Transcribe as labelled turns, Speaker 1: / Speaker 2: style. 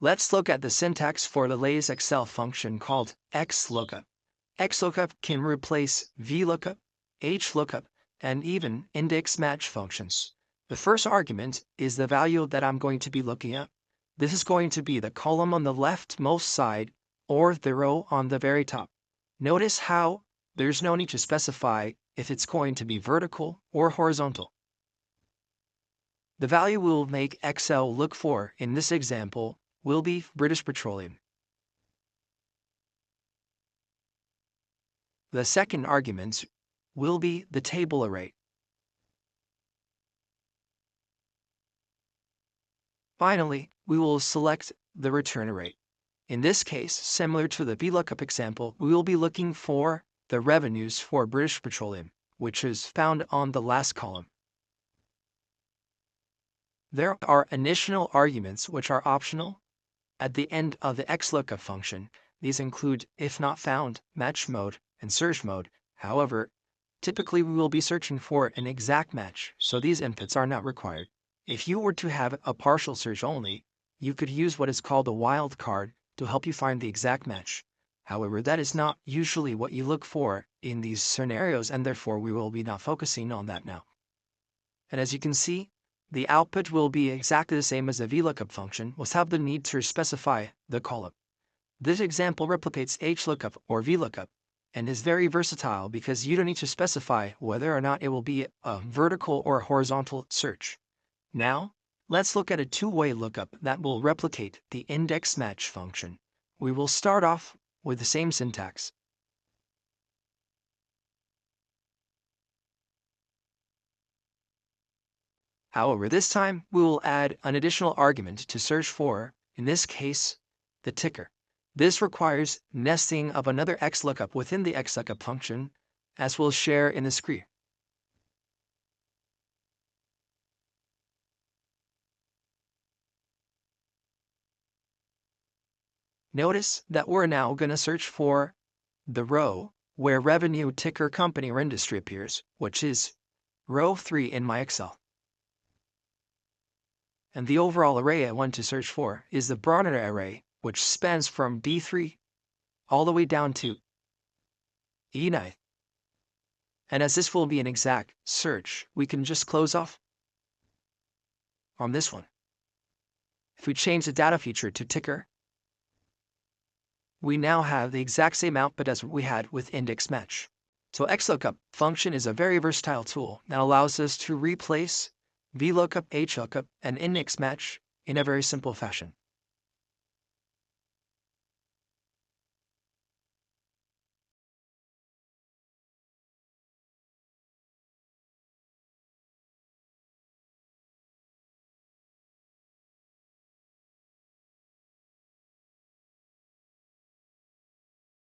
Speaker 1: Let's look at the syntax for the latest Excel function called XLOOKUP. XLOOKUP can replace VLOOKUP, HLOOKUP, and even index match functions. The first argument is the value that I'm going to be looking at. This is going to be the column on the leftmost side or the row on the very top. Notice how there's no need to specify if it's going to be vertical or horizontal. The value we'll make Excel look for in this example will be British Petroleum. The second argument will be the table array. Finally, we will select the return array. In this case, similar to the VLOOKUP example, we will be looking for the revenues for British Petroleum, which is found on the last column. There are initial arguments which are optional at the end of the XLOOKUP function. These include if not found, match mode, and search mode. However, typically we will be searching for an exact match, so these inputs are not required. If you were to have a partial search only, you could use what is called a wildcard to help you find the exact match. However, that is not usually what you look for in these scenarios, and therefore we will be not focusing on that now. And as you can see, the output will be exactly the same as the VLOOKUP function without the need to specify the column. This example replicates HLOOKUP or VLOOKUP and is very versatile because you don't need to specify whether or not it will be a vertical or horizontal search. Now, let's look at a two-way lookup that will replicate the index match function. We will start off with the same syntax. However, this time we will add an additional argument to search for, in this case, the ticker. This requires nesting of another XLOOKUP within the XLOOKUP function, as we'll share in the screen. Notice that we're now going to search for the row where revenue ticker company or industry appears, which is row 3 in my Excel. And the overall array I want to search for is the Bronner array, which spans from B3 all the way down to E9. And as this will be an exact search, we can just close off on this one. If we change the data feature to ticker, we now have the exact same output as we had with index match. So XLOOKUP function is a very versatile tool that allows us to replace VLOOKUP, HLOOKUP, and index match in a very simple fashion.